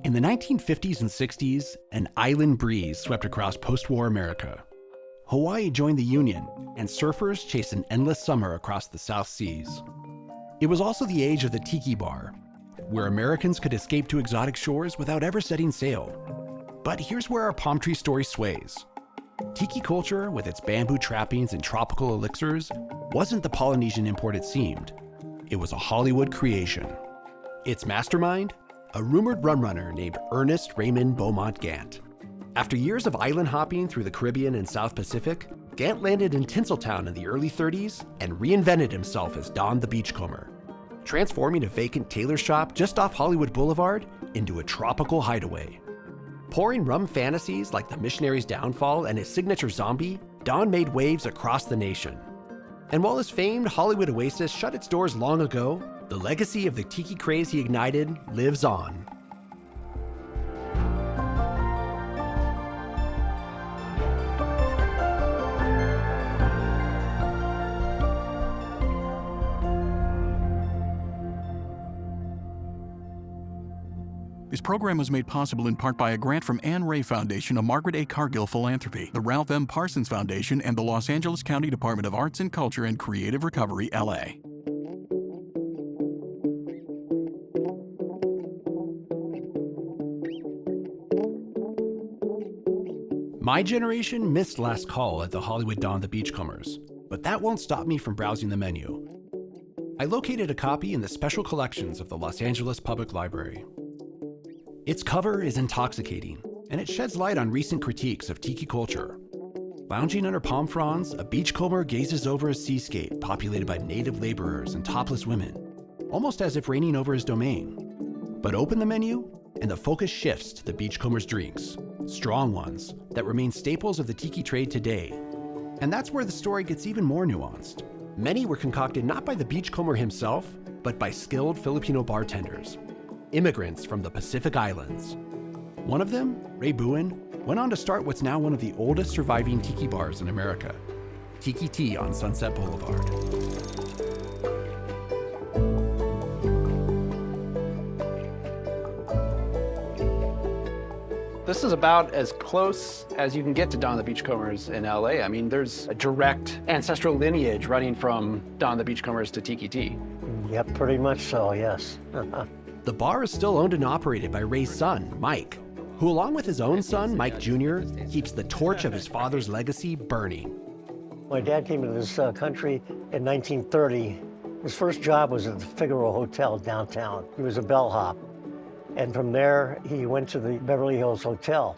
In the 1950s and 60s, an island breeze swept across post-war America. Hawaii joined the Union, and surfers chased an endless summer across the South Seas. It was also the age of the tiki bar, where Americans could escape to exotic shores without ever setting sail. But here's where our palm tree story sways. Tiki culture, with its bamboo trappings and tropical elixirs, wasn't the Polynesian import it seemed. It was a Hollywood creation. Its mastermind? A rumored rum runner named Ernest Raymond Beaumont Gant. After years of island hopping through the Caribbean and South Pacific, Gant landed in Tinseltown in the early 30s and reinvented himself as Don the Beachcomber, transforming a vacant tailor shop just off Hollywood Boulevard into a tropical hideaway. Pouring rum fantasies like the missionary's downfall and his signature zombie, Don made waves across the nation. And while his famed Hollywood oasis shut its doors long ago, the legacy of the tiki craze he ignited lives on. This program was made possible in part by a grant from Ann Ray Foundation, a Margaret A. Cargill Philanthropy, the Ralph M. Parsons Foundation, and the Los Angeles County Department of Arts and Culture and Creative Recovery, LA. My generation missed last call at the Hollywood Don the Beachcombers, but that won't stop me from browsing the menu. I located a copy in the special collections of the Los Angeles Public Library. Its cover is intoxicating, and it sheds light on recent critiques of tiki culture. Lounging under palm fronds, a beachcomber gazes over a seascape populated by native laborers and topless women, almost as if reigning over his domain. But open the menu, and the focus shifts to the beachcomber's drinks, strong ones that remain staples of the tiki trade today. And that's where the story gets even more nuanced. Many were concocted not by the beachcomber himself, but by skilled Filipino bartenders, immigrants from the Pacific Islands. One of them, Ray Buhen, went on to start what's now one of the oldest surviving tiki bars in America, Tiki Ti on Sunset Boulevard. This is about as close as you can get to Don the Beachcombers in LA. I mean, there's a direct ancestral lineage running from Don the Beachcombers to Tiki Ti. Yep, pretty much so, yes. The bar is still owned and operated by Ray's son, Mike, who along with his own son, Mike Jr., keeps the torch of his father's legacy burning. My dad came to this country in 1930. His first job was at the Figaro Hotel downtown. He was a bellhop. And from there, he went to the Beverly Hills Hotel.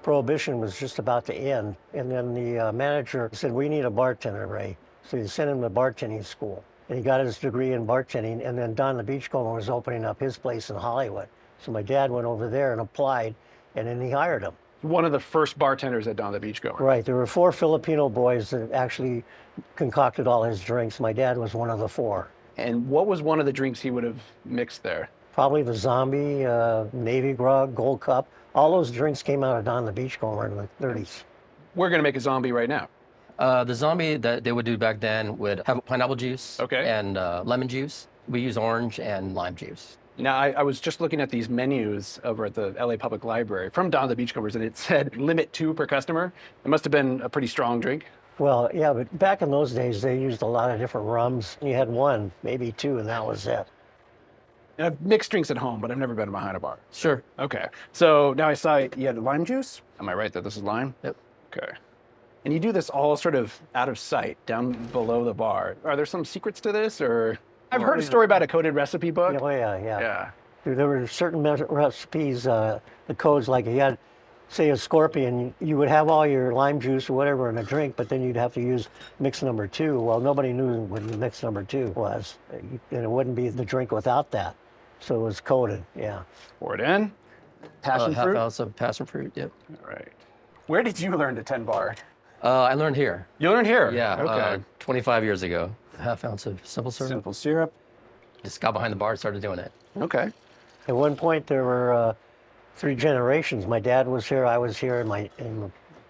Prohibition was just about to end. And then the manager said, "We need a bartender, Ray." So he sent him to bartending school. And he got his degree in bartending. And then Don the Beachcomber was opening up his place in Hollywood. So my dad went over there and applied, and then he hired him. One of the first bartenders at Don the Beachcomber. Right, there were 4 Filipino boys that actually concocted all his drinks. My dad was one of the 4. And what was one of the drinks he would have mixed there? Probably the Zombie, Navy Grog, Gold Cup. All those drinks came out of Don the Beachcomber in the 30s. We're gonna make a zombie right now. The zombie that they would do back then would have pineapple juice and lemon juice. We use orange and lime juice. Now, I was just looking at these menus over at the LA Public Library from Don the Beachcombers, and it said limit 2 per customer. It must have been a pretty strong drink. Well, yeah, but back in those days, they used a lot of different rums. You had 1, maybe 2, and that was it. And I've mixed drinks at home, but I've never been behind a bar. Sure. Okay. So now I saw you had lime juice. Am I right that this is lime? Yep. Okay. And you do this all sort of out of sight, down below the bar. Are there some secrets to this, or? I've heard a story about a coded recipe book. Oh, yeah. Yeah. There were certain recipes, the codes, like you had, say, a scorpion, you would have all your lime juice or whatever in a drink, but then you'd have to use mix number 2. Well, nobody knew what mix number 2 was, and it wouldn't be the drink without that. So it was coded, yeah. Pour it in. Passion fruit? Half ounce of passion fruit, yep. All right. Where did you learn to tend bar? I learned here. You learned here? Yeah, Okay. 25 years ago. Half ounce of simple syrup. Simple syrup. Just got behind the bar and started doing it. Okay. At one point, there were 3 generations. My dad was here, I was here, and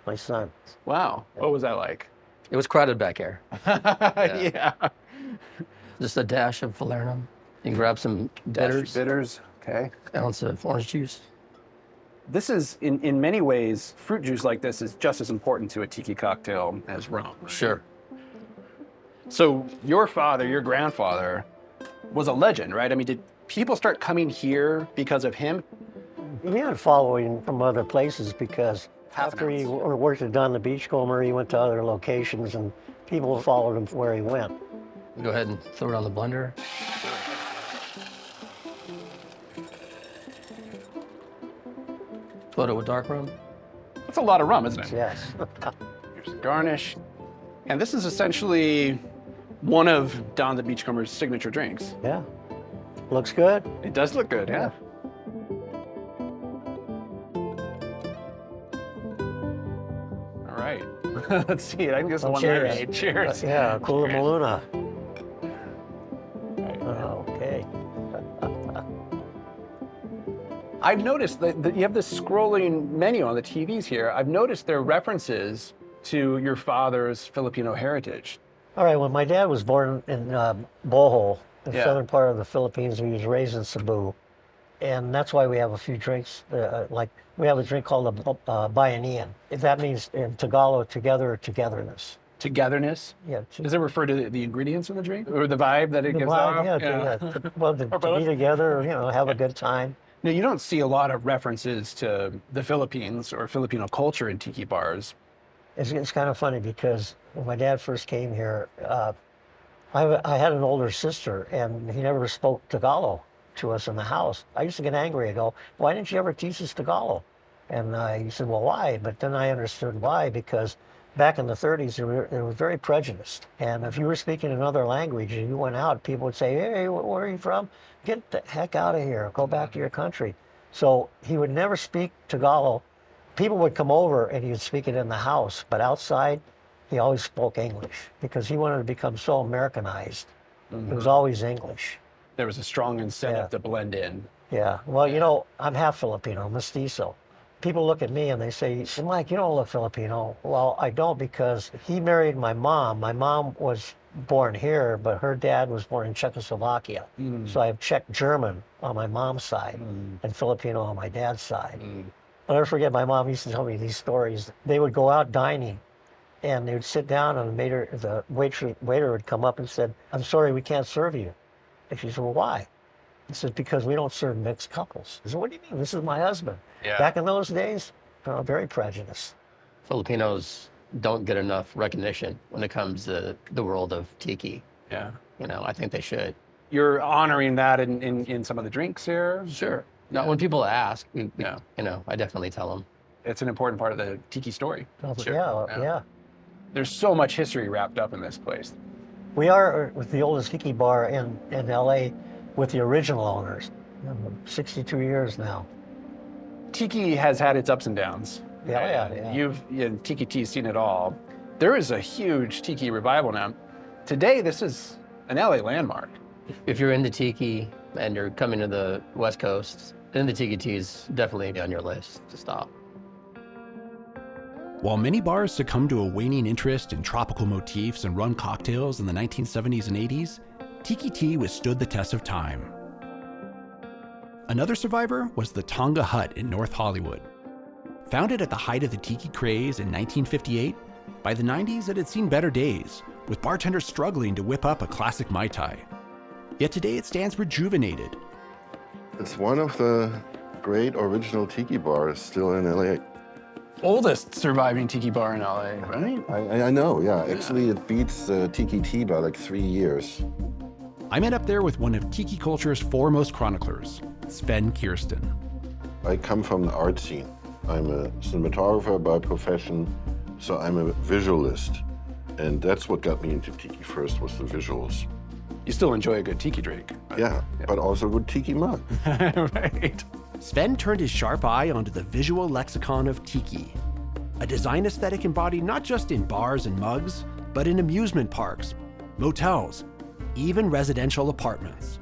my son. Wow. What was that like? It was crowded back here. Yeah. Just a dash of falernum. You can grab some bitters. Bitters. Okay. Ounce of orange juice. This is, in many ways, fruit juice like this is just as important to a tiki cocktail as rum. Sure. So your father, your grandfather, was a legend, right? I mean, did people start coming here because of him? He had following from other places because after he worked at Don the Beachcomber, he went to other locations and people followed him where he went. Go ahead and throw it on the blender. Float it with dark rum. That's a lot of rum, isn't it? Yes. Here's the garnish. And this is essentially one of Don the Beachcomber's signature drinks. Yeah. Looks good. It does look good, yeah. All right. Let's see. I think this is the one Cheers. I made. Cheers. Yeah, Kula Cheers. Maluna. Right. Okay. I've noticed that you have this scrolling menu on the TVs here. I've noticed there are references to your father's Filipino heritage. All right, when my dad was born in Bohol, the Yeah. southern part of the Philippines, he was raised in Cebu. And that's why we have a few drinks, like we have a drink called a Bayanihan. That means in Tagalog, together or togetherness. Togetherness? Yeah. Does it refer to the ingredients in the drink or the vibe that it gives off? Well, to be together, have a good time. Now, you don't see a lot of references to the Philippines or Filipino culture in tiki bars. It's kind of funny because when my dad first came here, I had an older sister and he never spoke Tagalog to us in the house. I used to get angry. I go, why didn't you ever teach us Tagalog? And he said, well, why? But then I understood why, because back in the 30s, they were very prejudiced. And if you were speaking another language and you went out, people would say, hey, where are you from? Get the heck out of here. Go back to your country. So he would never speak Tagalog. People would come over and he would speak it in the house, but outside, he always spoke English because he wanted to become so Americanized. It was always English. There was a strong incentive Yeah. to blend in. Yeah, well, I'm half Filipino, mestizo. People look at me and they say, Mike, you don't look Filipino. Well, I don't because he married my mom. My mom was born here, but her dad was born in Czechoslovakia. So I have Czech German on my mom's side and Filipino on my dad's side. I'll never forget, my mom used to tell me these stories. They would go out dining and they would sit down and the waiter would come up and said, I'm sorry, we can't serve you. And she said, well, why? He said, because we don't serve mixed couples. I said, what do you mean? This is my husband. Yeah. Back in those days, very prejudiced. Filipinos don't get enough recognition when it comes to the world of tiki. Yeah. I think they should. You're honoring that in some of the drinks here? Sure. Now, when people ask, Yeah. I definitely tell them. It's an important part of the tiki story. Yeah. There's so much history wrapped up in this place. We are with the oldest tiki bar in LA with the original owners. 62 years now. Tiki has had its ups and downs. Yeah. You've Tiki Ti's seen it all. There is a huge tiki revival now. Today, this is an LA landmark. If you're into tiki and you're coming to the West Coast, then the Tiki Ti is definitely on your list to stop. While many bars succumbed to a waning interest in tropical motifs and rum cocktails in the 1970s and 80s, Tiki Ti withstood the test of time. Another survivor was the Tonga Hut in North Hollywood. Founded at the height of the tiki craze in 1958, by the 90s it had seen better days, with bartenders struggling to whip up a classic Mai Tai. Yet today it stands rejuvenated. It's one of the great original tiki bars still in LA. Oldest surviving tiki bar in LA, right? I know, yeah. Actually, it beats Tiki Ti by like 3 years. I met up there with one of tiki culture's foremost chroniclers, Sven Kirsten. I come from the art scene. I'm a cinematographer by profession, so I'm a visualist. And that's what got me into tiki first, was the visuals. You still enjoy a good tiki drink. Yeah, but also good tiki mug. Right. Sven turned his sharp eye onto the visual lexicon of tiki, a design aesthetic embodied not just in bars and mugs, but in amusement parks, motels, even residential apartments.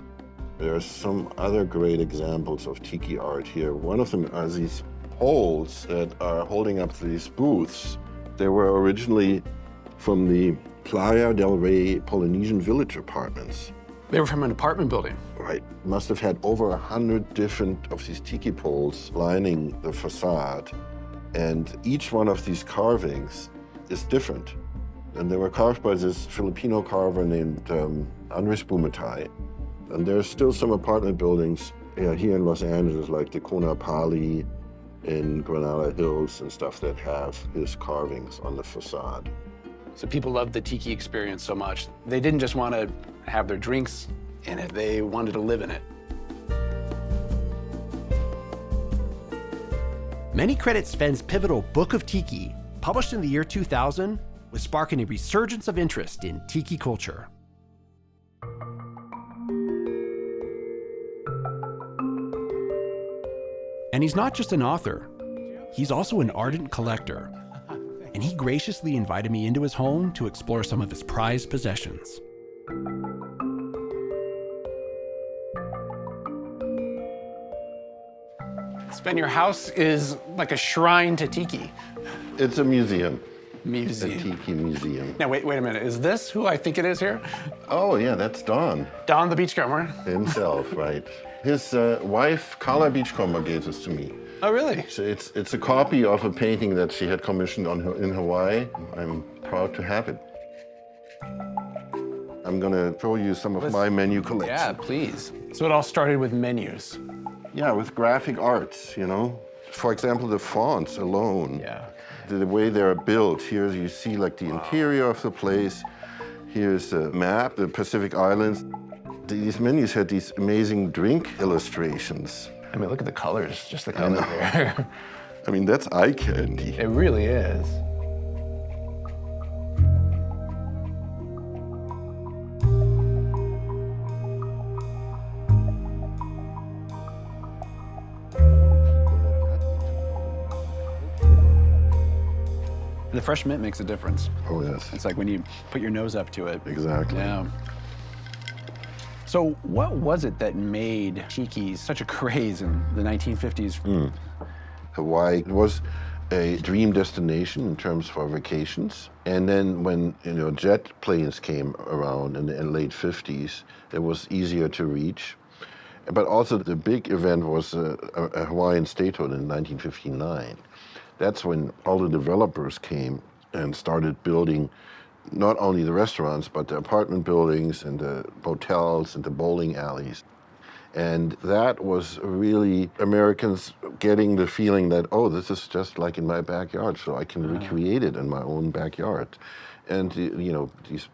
There are some other great examples of tiki art here. One of them are these poles that are holding up these booths. They were originally from the Playa del Rey Polynesian Village apartments. They were from an apartment building. Right. Must have had over 100 different of these tiki poles lining the facade. And each one of these carvings is different. And they were carved by this Filipino carver named Buhen. And there's still some apartment buildings here in Los Angeles, like the Kona Pali in Granada Hills and stuff, that have his carvings on the facade. So people loved the tiki experience so much. They didn't just want to have their drinks in it, they wanted to live in it. Many credit Sven's pivotal Book of Tiki, published in the year 2000, with sparking a resurgence of interest in tiki culture. And he's not just an author, he's also an ardent collector. And he graciously invited me into his home to explore some of his prized possessions. Sven, your house is like a shrine to tiki. It's a museum. Museum. A tiki museum. Now, wait a minute. Is this who I think it is here? Oh, yeah, that's Don. Don the Beachcomber. Himself, right. His wife, Carla Beachcomber, gave this to me. Oh, really? So it's a copy of a painting that she had commissioned in Hawaii. I'm proud to have it. I'm gonna show you some of my menu collection. Yeah, please. So it all started with menus. Yeah, with graphic arts, you know. For example, the fonts alone. Yeah. The way they're built. Here you see like the interior of the place. Here's a map, the Pacific Islands. These menus had these amazing drink illustrations. I mean, look at the colors, just the color there. I mean, that's eye candy. It really is. The fresh mint makes a difference. Oh, yes. It's like when you put your nose up to it. Exactly. Yeah. So what was it that made tiki such a craze in the 1950s? Hawaii was a dream destination in terms for vacations. And then when jet planes came around in the late 50s, it was easier to reach. But also the big event was a Hawaiian statehood in 1959. That's when all the developers came and started building not only the restaurants, but the apartment buildings and the hotels and the bowling alleys. And that was really Americans getting the feeling that, oh, this is just like in my backyard, so I can recreate it in my own backyard. And these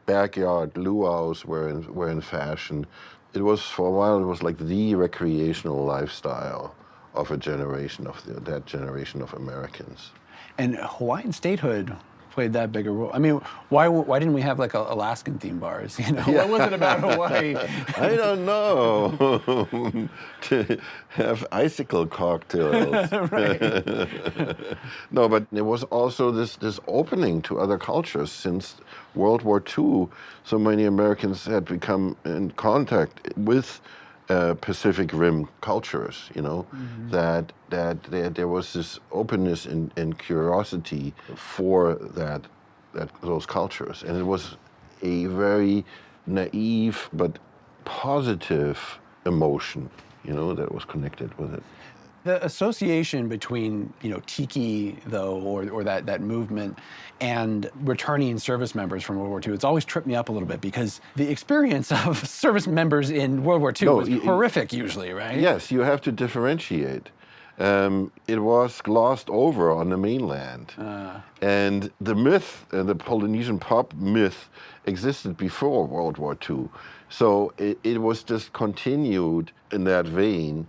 backyard luau's were in fashion. It was, for a while, it was like the recreational lifestyle of a generation that generation of Americans. And Hawaiian statehood played that bigger role. I mean, why didn't we have like Alaskan theme bars? What was it about Hawaii? I don't know. To have icicle cocktails. Right. No, but there was also this opening to other cultures since World War II. So many Americans had become in contact with Pacific Rim cultures, that there was this openness and curiosity for those cultures, and it was a very naive but positive emotion, that was connected with it. The association between, tiki, though, or that movement, and returning service members from World War II, it's always tripped me up a little bit because the experience of service members in World War II was horrific usually, right? Yes, you have to differentiate. It was glossed over on the mainland. And the myth, the Polynesian pop myth, existed before World War II. So it was just continued in that vein.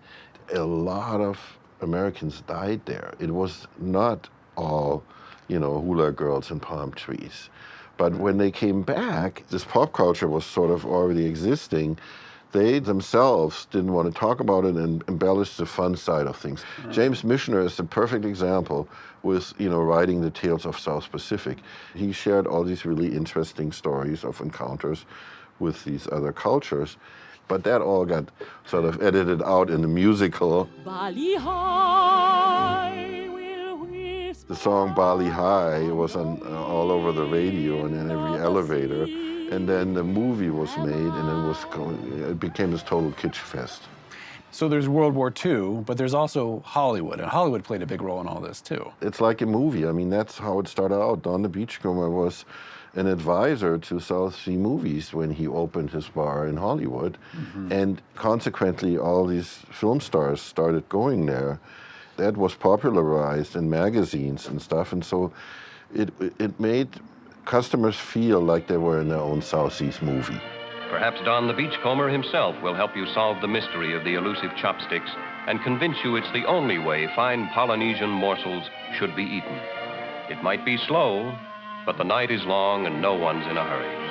A lot of Americans died there. It was not all, hula girls and palm trees. But when they came back, this pop culture was sort of already existing. They themselves didn't want to talk about it and embellish the fun side of things. James Michener is the perfect example with, writing the Tales of South Pacific. He shared all these really interesting stories of encounters with these other cultures. But that all got sort of edited out in the musical. Bali High will whisper The song Bali High was on all over the radio and in every elevator. And then the movie was made, and it became this total kitsch fest. So there's World War II, but there's also Hollywood, and Hollywood played a big role in all this too. It's like a movie. I mean, that's how it started out. Don the Beachcomber was an advisor to South Sea Movies when he opened his bar in Hollywood. And consequently, all these film stars started going there. That was popularized in magazines and stuff, and so it made customers feel like they were in their own South Seas movie. Perhaps Don the Beachcomber himself will help you solve the mystery of the elusive chopsticks and convince you it's the only way fine Polynesian morsels should be eaten. It might be slow, but the night is long and no one's in a hurry.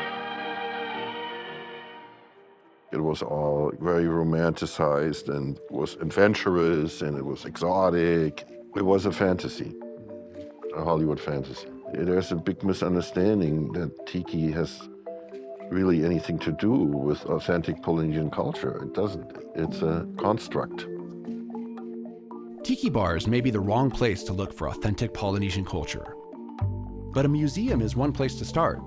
It was all very romanticized and was adventurous and it was exotic. It was a fantasy, a Hollywood fantasy. There's a big misunderstanding that tiki has really anything to do with authentic Polynesian culture. It doesn't. It's a construct. Tiki bars may be the wrong place to look for authentic Polynesian culture, but a museum is one place to start.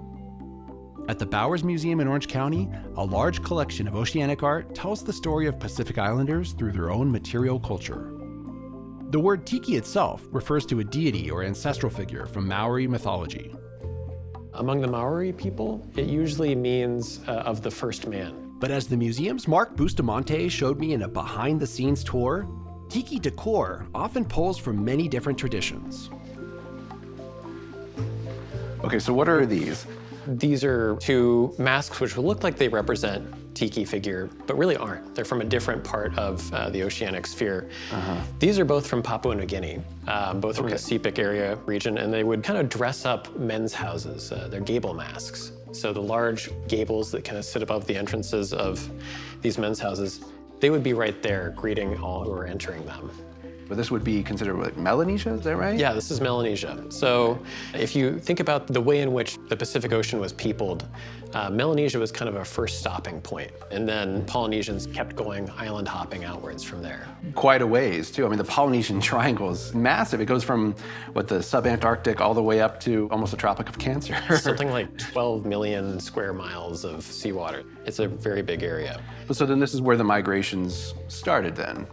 At the Bowers Museum in Orange County, a large collection of oceanic art tells the story of Pacific Islanders through their own material culture. The word tiki itself refers to a deity or ancestral figure from Maori mythology. Among the Maori people, it usually means of the first man. But as the museum's Mark Bustamante showed me in a behind-the-scenes tour, tiki decor often pulls from many different traditions. Okay, so what are these? These are two masks which will look like they represent tiki figure, but really aren't. They're from a different part of the oceanic sphere. These are both from Papua New Guinea, both from the Sepik area region, and they would kind of dress up men's houses. They're gable masks. So the large gables that kind of sit above the entrances of these men's houses, they would be right there greeting all who are entering them. But this would be considered like Melanesia, is that right? Yeah, this is Melanesia. So if you think about the way in which the Pacific Ocean was peopled, Melanesia was kind of a first stopping point. And then Polynesians kept going island hopping outwards from there. Quite a ways, too. I mean, the Polynesian Triangle is massive. It goes from, the subantarctic all the way up to almost the Tropic of Cancer. Something like 12 million square miles of seawater. It's a very big area. So then this is where the migrations started then?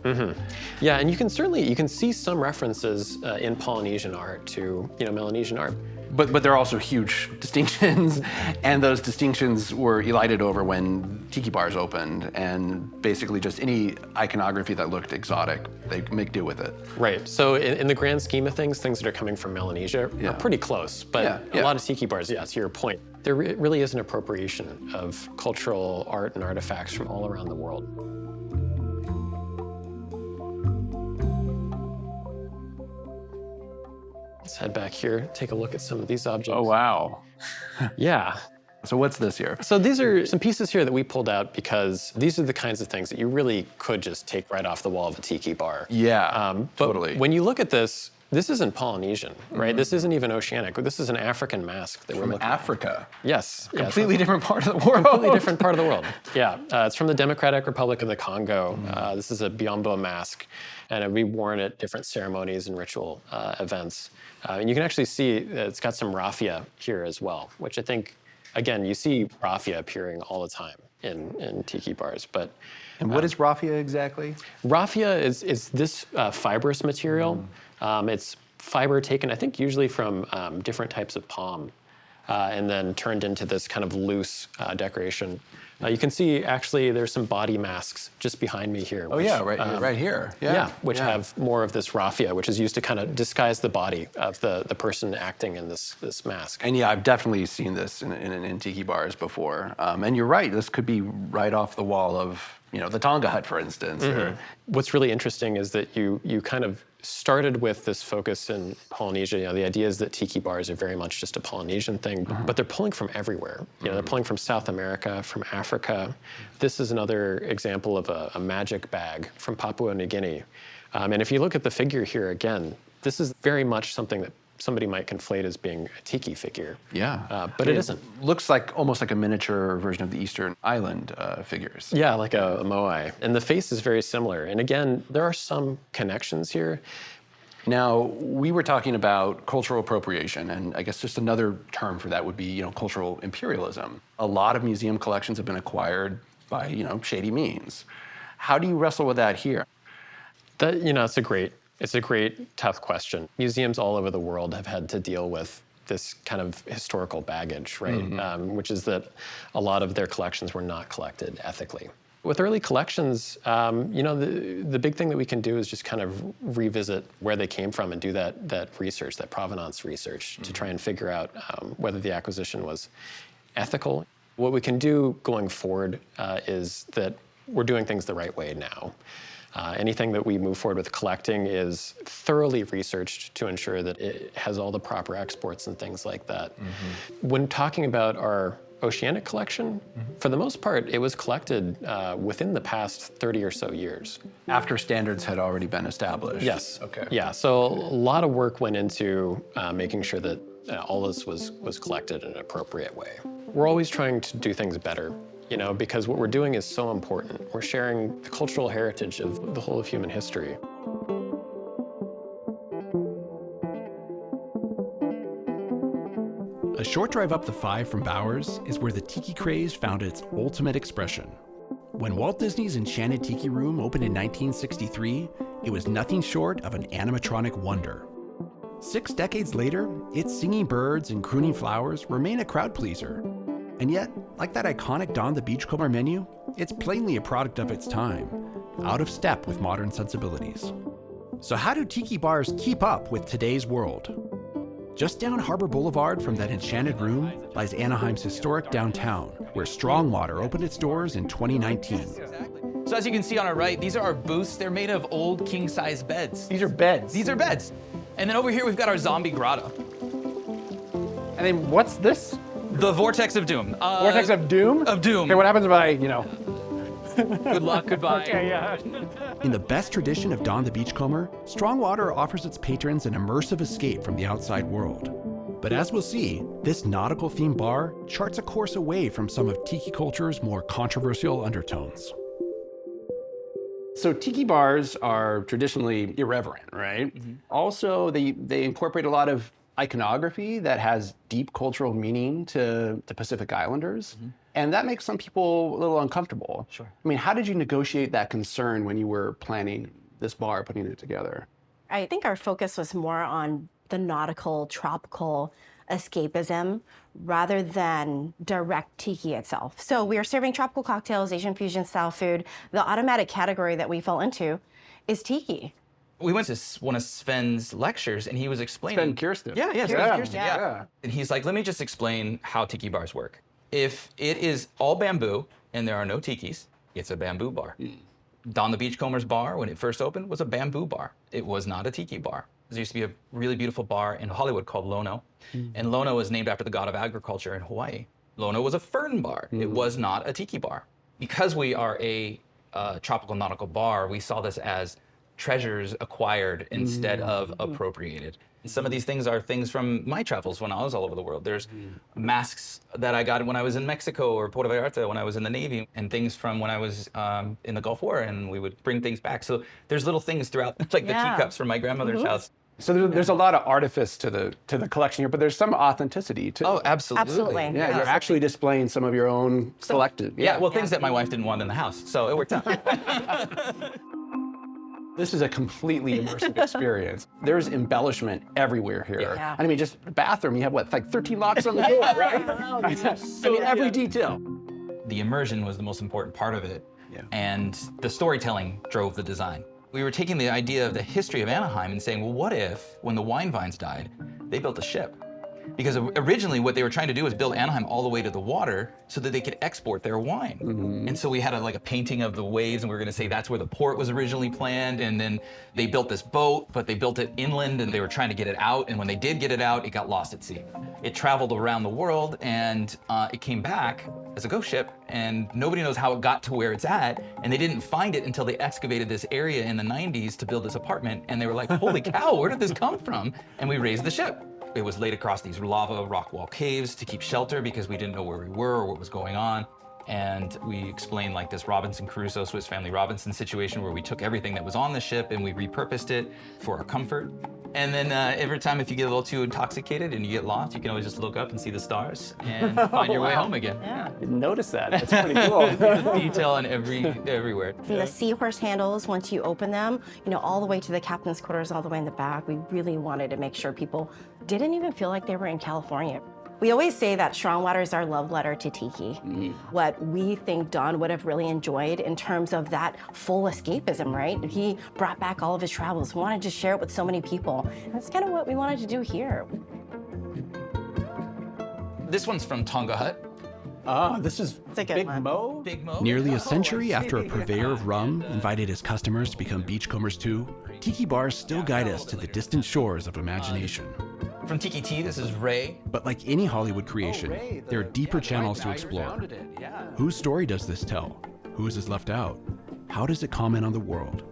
Yeah, and you can see some references in Polynesian art to, Melanesian art. But there are also huge distinctions, and those distinctions were elided over when tiki bars opened, and basically just any iconography that looked exotic, they make do with it. Right, so in the grand scheme of things that are coming from Melanesia are pretty close, but a lot of tiki bars, to your point, there really is an appropriation of cultural art and artifacts from all around the world. Let's head back here, take a look at some of these objects. Oh, wow. Yeah. So what's this here? So these are some pieces here that we pulled out because these are the kinds of things that you really could just take right off the wall of a tiki bar. Yeah, but totally. When you look at this isn't Polynesian, right? This isn't even oceanic. This is an African mask that we're looking at. From Africa? Yes. Completely different part of the world. Completely different part of the world. Yeah, it's from the Democratic Republic of the Congo. This is a Biombo mask, and it would be worn at different ceremonies and ritual events. And you can actually see it's got some raffia here as well, which I think, again, you see raffia appearing all the time in tiki bars. And what is raffia exactly? Raffia is this fibrous material. It's fiber taken, I think, usually from different types of palm, and then turned into this kind of loose decoration. You can see, actually, there's some body masks just behind me here. Oh, right here. Yeah, which have more of this raffia, which is used to kind of disguise the body of the person acting in this mask. And yeah, I've definitely seen this in tiki bars before. And you're right, this could be right off the wall of, the Tonga hut, for instance. What's really interesting is that you kind of started with this focus in Polynesia. The idea is that tiki bars are very much just a Polynesian thing, but they're pulling from everywhere. They're pulling from South America, from Africa. This is another example of a magic bag from Papua New Guinea. And if you look at the figure here again, this is very much something that somebody might conflate as being a tiki figure. Yeah. But it isn't. Looks like almost like a miniature version of the Eastern Island figures. Yeah, like a moai. And the face is very similar. And again, there are some connections here. Now, we were talking about cultural appropriation, and I guess just another term for that would be, cultural imperialism. A lot of museum collections have been acquired by, shady means. How do you wrestle with that here? It's a great, tough question. Museums all over the world have had to deal with this kind of historical baggage, right? Which is that a lot of their collections were not collected ethically. With early collections, the big thing that we can do is just kind of revisit where they came from and do that research, that provenance research, to try and figure out whether the acquisition was ethical. What we can do going forward is that we're doing things the right way now. Anything that we move forward with collecting is thoroughly researched to ensure that it has all the proper exports and things like that. When talking about our oceanic collection, for the most part, it was collected within the past 30 or so years. After standards had already been established? Yes. Okay. Yeah, so a lot of work went into making sure that all this was collected in an appropriate way. We're always trying to do things better, because what we're doing is so important. We're sharing the cultural heritage of the whole of human history. A short drive up the 5 from Bowers is where the tiki craze found its ultimate expression. When Walt Disney's Enchanted Tiki Room opened in 1963, it was nothing short of an animatronic wonder. 6 decades later, its singing birds and crooning flowers remain a crowd pleaser. And yet, like that iconic Don the Beachcomber menu, it's plainly a product of its time, out of step with modern sensibilities. So how do tiki bars keep up with today's world? Just down Harbor Boulevard from that enchanted room lies Anaheim's historic downtown, where Strongwater opened its doors in 2019. So as you can see on our right, these are our booths. They're made of old king-size beds. These are beds? These are beds. And then over here, we've got our zombie grotto. And then what's this? The Vortex of Doom. Vortex of Doom? Of Doom. Okay, what happens if I, Good luck, goodbye. Okay, yeah. In the best tradition of Don the Beachcomber, Strongwater offers its patrons an immersive escape from the outside world. But as we'll see, this nautical-themed bar charts a course away from some of tiki culture's more controversial undertones. So tiki bars are traditionally irreverent, right? Also, they incorporate a lot of iconography that has deep cultural meaning to Pacific Islanders. And that makes some people a little uncomfortable. Sure. I mean, how did you negotiate that concern when you were planning this bar, putting it together? I think our focus was more on the nautical, tropical escapism rather than direct tiki itself. So we are serving tropical cocktails, Asian fusion style food. The automatic category that we fell into is tiki. We went to one of Sven's lectures, and he was explaining. Sven Kirsten. Yeah, Sven Kirsten, yeah. And he's like, let me just explain how tiki bars work. If it is all bamboo and there are no tikis, it's a bamboo bar. Don the Beachcomber's bar, when it first opened, was a bamboo bar. It was not a tiki bar. There used to be a really beautiful bar in Hollywood called Lono, and Lono was named after the god of agriculture in Hawaii. Lono was a fern bar. It was not a tiki bar. Because we are a tropical nautical bar, we saw this as treasures acquired instead of appropriated. And some of these things are things from my travels when I was all over the world. There's masks that I got when I was in Mexico or Puerto Vallarta when I was in the Navy, and things from when I was in the Gulf War, and we would bring things back. So there's little things throughout, like the teacups from my grandmother's house. So there's a lot of artifice to the collection here, but there's some authenticity too. Oh, absolutely. Absolutely. Yeah, you're actually displaying some of your own selected. Yeah, well, things that my wife didn't want in the house, so it worked out. This is a completely immersive experience. There's embellishment everywhere here. Yeah. I mean, just the bathroom, you have what, like 13 locks on the door, right? I mean, every detail. The immersion was the most important part of it, and the storytelling drove the design. We were taking the idea of the history of Anaheim and saying, well, what if, when the wine vines died, they built a ship? Because originally what they were trying to do was build Anaheim all the way to the water so that they could export their wine. And so we had a painting of the waves, and we were gonna say that's where the port was originally planned, and then they built this boat, but they built it inland and they were trying to get it out, and when they did get it out, it got lost at sea. It traveled around the world, and it came back as a ghost ship, and nobody knows how it got to where it's at, and they didn't find it until they excavated this area in the 90s to build this apartment, and they were like, holy cow, where did this come from? And we raised the ship. It was laid across these lava rock wall caves to keep shelter because we didn't know where we were or what was going on. And we explained like this Robinson Crusoe, Swiss Family Robinson situation where we took everything that was on the ship and we repurposed it for our comfort. And then every time if you get a little too intoxicated and you get lost, you can always just look up and see the stars and find your way home again. Yeah. Didn't notice that. That's pretty cool. Detail on everywhere. From the seahorse handles, once you open them, all the way to the captain's quarters, all the way in the back, we really wanted to make sure people didn't even feel like they were in California. We always say that Strongwater is our love letter to Tiki. What we think Don would have really enjoyed in terms of that full escapism, right? He brought back all of his travels, wanted to share it with so many people. And that's kind of what we wanted to do here. This one's from Tonga Hut. This is Big Mo? Big Mo. Nearly a century after a purveyor of rum invited his customers to become beachcombers too, tiki bars still guide us to the distant shores of imagination. From Tiki Ti, this is Ray. But like any Hollywood creation, there are deeper channels to explore. Whose story does this tell? Whose is left out? How does it comment on the world?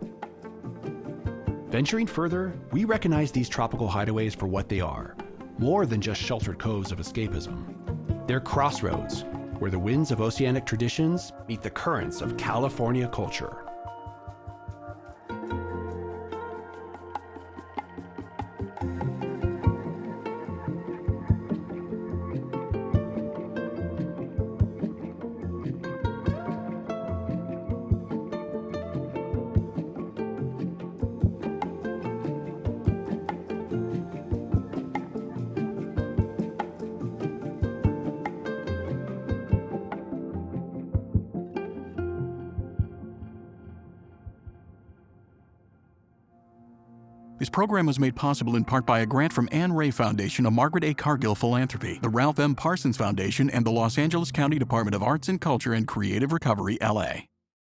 Venturing further, we recognize these tropical hideaways for what they are, more than just sheltered coves of escapism. They're crossroads, where the winds of oceanic traditions meet the currents of California culture. This program was made possible in part by a grant from Ann Ray Foundation, a Margaret A. Cargill philanthropy, the Ralph M. Parsons Foundation, and the Los Angeles County Department of Arts and Culture and Creative Recovery, LA.